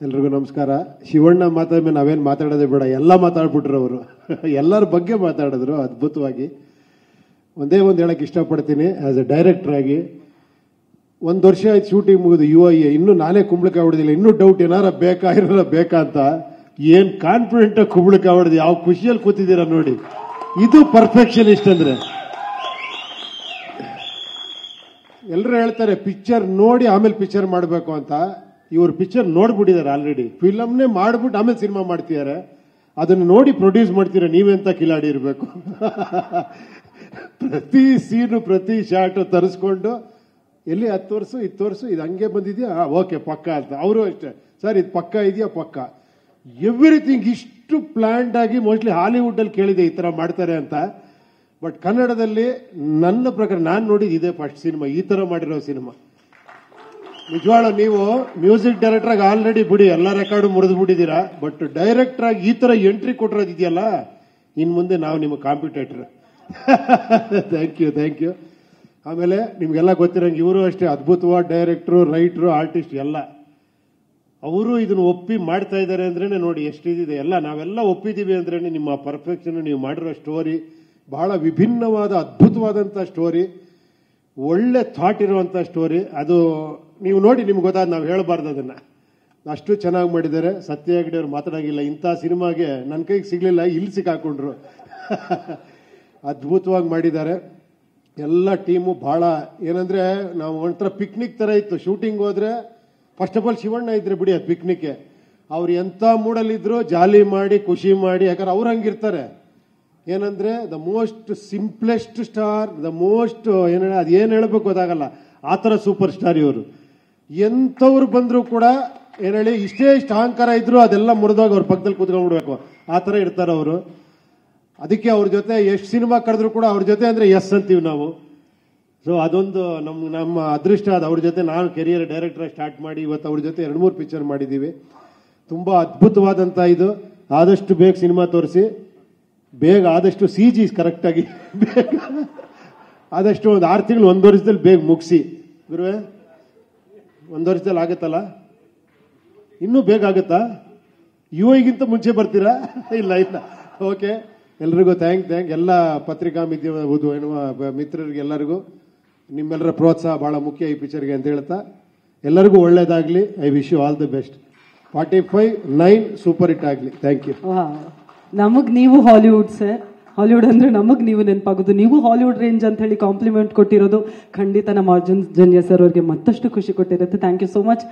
ಎಲ್ರಿಗೂ ನಮಸ್ಕಾರ. ಶಿವಣ್ಣ ಮಾತಾದ್ಮೇಲೆ ನಾವೇನು ಮಾತಾಡೋದೇ ಬೇಡ, ಎಲ್ಲ ಮಾತಾಡ್ಬಿಟ್ರು ಅವರು. ಎಲ್ಲರ ಬಗ್ಗೆ ಮಾತಾಡಿದ್ರು ಅದ್ಭುತವಾಗಿ. ಒಂದೇ ಒಂದು ಹೇಳಕ್ಕೆ ಇಷ್ಟಪಡ್ತೀನಿ, ಆಸ್ ಎ ಡೈರೆಕ್ಟರ್ ಆಗಿ 1 ವರ್ಷ ಆಯ್ತು ಶೂಟಿಂಗ್ ಮುಗಿದು. ಇನ್ನೂ ನಾನೇ ಕುಂಬಳಕಾಯಿ ಹೊಡೆದಿಲ್ಲ, ಇನ್ನೂ ಡೌಟ್ ಏನಾರ ಬೇಕಾ ಅಂತ. ಏನ್ ಕಾನ್ಫಿಡೆಂಟ್ ಕುಂಬಳಕಾಯಿ ಹೊಡೆದು ಯಾವ ಖುಷಿಯಲ್ಲಿ ಕೂತಿದ್ದೀರಾ ನೋಡಿ. ಇದು ಪರ್ಫೆಕ್ಷನಿಸ್ಟ್ ಅಂದ್ರೆ. ಎಲ್ಲರೂ ಹೇಳ್ತಾರೆ ಪಿಕ್ಚರ್ ನೋಡಿ ಆಮೇಲೆ ಪಿಕ್ಚರ್ ಮಾಡಬೇಕು ಅಂತ. ಇವರು ಪಿಕ್ಚರ್ ನೋಡ್ಬಿಟ್ಟಿದ್ದಾರೆ ಆಲ್ರೆಡಿ, ಫಿಲಮ್ನೇ ಮಾಡ್ಬಿಟ್ಟು ಆಮೇಲೆ ಸಿನಿಮಾ ಮಾಡ್ತಿದ್ದಾರೆ. ಅದನ್ನು ನೋಡಿ ಪ್ರೊಡ್ಯೂಸ್ ಮಾಡ್ತೀರಾ, ನೀವೆಂತ ಕಿಲಾಡಿ ಇರಬೇಕು. ಪ್ರತಿ ಸೀನು ಪ್ರತಿ ಶಾಟ್ ತರಿಸ್ಕೊಂಡು ಎಲ್ಲಿ 10 ವರ್ಷ 20 ವರ್ಷ ಇದು ಹಂಗೆ ಬಂದಿದ್ಯಾ, ಓಕೆ ಪಕ್ಕ ಅಂತ. ಅವರು ಅಷ್ಟೇ, ಸರ್ ಇದು ಪಕ್ಕ ಇದೆಯಾ, ಪಕ್ಕ. ಎವ್ರಿಥಿಂಗ್ ಇಷ್ಟು ಪ್ಲಾನ್ಡ್ ಆಗಿ. ಮೋಸ್ಟ್ಲಿ ಹಾಲಿವುಡ್ ಅಲ್ಲಿ ಕೇಳಿದೆ ಈ ತರ ಮಾಡ್ತಾರೆ ಅಂತ, ಬಟ್ ಕನ್ನಡದಲ್ಲಿ ನನ್ನ ಪ್ರಕಾರ ನಾನು ನೋಡಿದ ಇದೇ ಫಸ್ಟ್ ಸಿನಿಮಾ ಈ ತರ ಮಾಡಿರೋ ಸಿನಿಮಾ. ನಿಜವಾಳ ನೀವು ಮ್ಯೂಸಿಕ್ ಡೈರೆಕ್ಟರ್ ಆಗಿ ಆಲ್ರೆಡಿ ಬಿಡಿ ಎಲ್ಲ ರೆಕಾರ್ಡ್ ಮುರಿದು ಬಿಟ್ಟಿದ್ದೀರಾ, ಬಟ್ ಡೈರೆಕ್ಟರ್ ಆಗಿ ಈ ತರ ಎಂಟ್ರಿ ಕೊಟ್ಟಿರೋದಿದೆಯಲ್ಲ, ಇನ್ ಮುಂದೆ ನಾವು ನಿಮ್ಮ ಕಾಂಪಿಟೇಟರ್. Thank you. ಆಮೇಲೆ ನಿಮ್ಗೆಲ್ಲ ಗೊತ್ತಿರಂಗೆ ಇವರು ಅಷ್ಟೇ ಅದ್ಭುತವಾದ ಡೈರೆಕ್ಟ್ರು, ರೈಟ್ರು, ಆರ್ಟಿಸ್ಟ್ ಎಲ್ಲ. ಅವರು ಇದನ್ನು ಒಪ್ಪಿ ಮಾಡ್ತಾ ಇದ್ದಾರೆ ಅಂದ್ರೇನೆ ನೋಡಿ ಎಷ್ಟಿದೆ. ಎಲ್ಲ ನಾವೆಲ್ಲ ಒಪ್ಪಿದೀವಿ ಅಂದ್ರೇನೆ ನಿಮ್ಮ ಪರ್ಫೆಕ್ಷನ್, ನೀವು ಮಾಡಿರೋ ಸ್ಟೋರಿ ಬಹಳ ವಿಭಿನ್ನವಾದ ಅದ್ಭುತವಾದಂಥ ಸ್ಟೋರಿ, ಒಳ್ಳೆ ಥಾಟ್ ಇರುವಂಥ ಸ್ಟೋರಿ. ಅದು ನೀವು ನೋಡಿ ನಿಮ್ಗೆ ಗೊತ್ತಾದ, ನಾವು ಹೇಳಬಾರ್ದು ಅದನ್ನ. ಅಷ್ಟು ಚೆನ್ನಾಗಿ ಮಾಡಿದ್ದಾರೆ. ಸತ್ಯ ಹೆಗ್ಡೆ ಅವ್ರು ಮಾತಾಡಂಗಿಲ್ಲ, ಇಂಥ ಸಿನಿಮಾಗೆ ನನ್ನ ಕೈಗೆ ಸಿಗ್ಲಿಲ್ಲ, ಇಲ್ಲಿ ಸಿಕ್ಕಾಕೊಂಡ್ರು. ಅದ್ಭುತವಾಗಿ ಮಾಡಿದ್ದಾರೆ ಎಲ್ಲ ಟೀಮು. ಬಹಳ ಏನಂದ್ರೆ ನಾವು ಒಂಥರ ಪಿಕ್ನಿಕ್ ತರ ಇತ್ತು. ಶೂಟಿಂಗ್ ಹೋದ್ರೆ ಫಸ್ಟ್ ಆಫ್ ಆಲ್ ಶಿವಣ್ಣ ಇದ್ರೆ ಬಿಡಿ, ಅದು ಪಿಕ್ನಿಕ್. ಅವ್ರು ಎಂತ ಮೂಡಲ್ಲಿದ್ರು ಜಾಲಿ ಮಾಡಿ ಖುಷಿ ಮಾಡಿ, ಯಾಕಂದ್ರೆ ಅವ್ರು ಹಂಗಿರ್ತಾರೆ. ಏನಂದ್ರೆ the most simplest star, the most ಅದೇನು ಹೇಳಬೇಕು ಗೊತ್ತಾಗಲ್ಲ, ಆ ಥರ ಸೂಪರ್ ಸ್ಟಾರ್ ಇವರು. ಎಂಥವ್ರು ಬಂದ್ರು ಕೂಡ ಏನ್ ಹೇಳಿ, ಇಷ್ಟೇ ಅಹಂಕಾರ ಇದ್ರು ಅದೆಲ್ಲ ಮುರಿದಾಗ ಅವ್ರ ಪಕ್ಕದಲ್ಲಿ ಕೂತ್ಕೊಂಡ್ಬಿಡ್ಬೇಕು, ಆ ಥರ ಇರ್ತಾರೆ ಅವರು. ಅದಕ್ಕೆ ಅವ್ರ ಜೊತೆ ಎಷ್ಟು ಸಿನಿಮಾ ಕರೆದ್ರು ಕೂಡ ಅವ್ರ ಜೊತೆ ಅಂದ್ರೆ ಎಸ್ ಅಂತೀವಿ ನಾವು. ಸೊ ಅದೊಂದು ನಮ್ಮ ಅದೃಷ್ಟ. ಅದು ಅವ್ರ ಜೊತೆ ನಾನು ಕೆರಿಯರ್ ಡೈರೆಕ್ಟರ್ ಸ್ಟಾರ್ಟ್ ಮಾಡಿ ಇವತ್ತು ಅವ್ರ ಜೊತೆ 2-3 ಪಿಕ್ಚರ್ ಮಾಡಿದ್ದೀವಿ. ತುಂಬಾ ಅದ್ಭುತವಾದಂತ ಇದು. ಆದಷ್ಟು ಬೇಗ ಸಿನಿಮಾ ತೋರಿಸಿ, ಬೇಗ ಆದಷ್ಟು CG ಕರೆಕ್ಟಾಗಿ ಬೇಗ ಆದಷ್ಟು ಒಂದು 6 ತಿಂಗಳು 1 ವರ್ಷದಲ್ಲಿ ಬೇಗ ಮುಗಿಸಿ ಗುರುವೆ. 1 ವರ್ಷದಲ್ಲಿ ಆಗುತ್ತಲ್ಲ, ಇನ್ನೂ ಬೇಗ ಆಗುತ್ತಾ? ಗಿಂತ ಮುಂಚೆ ಬರ್ತೀರಾ? ಇಲ್ಲ. ಓಕೆ, ಎಲ್ರಿಗೂ ಥ್ಯಾಂಕ್. ಎಲ್ಲ ಪತ್ರಿಕಾ ಮಿತ್ರರಿಗೆ ಎಲ್ಲರಿಗೂ ನಿಮ್ಮೆಲ್ಲರ ಪ್ರೋತ್ಸಾಹ ಬಹಳ ಮುಖ್ಯ ಈ ಪಿಕ್ಚರ್ಗೆ ಅಂತ ಹೇಳ್ತಾ, ಎಲ್ಲರಿಗೂ ಒಳ್ಳೇದಾಗ್ಲಿ. I wish you all the best. 45-9 super hit ಆಗ್ಲಿ. Thank you. ನಮಗ್ ನೀವು ಹಾಲಿವುಡ್ ಸರ್, ಹಾಲಿವುಡ್ ಅಂದ್ರೆ ನಮಗ್ ನೀವು ನೆನಪಾಗೋದು. ನೀವು ಹಾಲಿವುಡ್ ರೇಂಜ್ ಅಂತ ಹೇಳಿ ಕಾಂಪ್ಲಿಮೆಂಟ್ ಕೊಟ್ಟಿರೋದು ಖಂಡಿತ ನಮ್ಮ ಅರ್ಜುನ್ ಜನ್ಯ ಸರ್ ಅವ್ರಿಗೆ ಮತ್ತಷ್ಟು ಖುಷಿ ಕೊಟ್ಟಿರುತ್ತೆ. Thank you so much.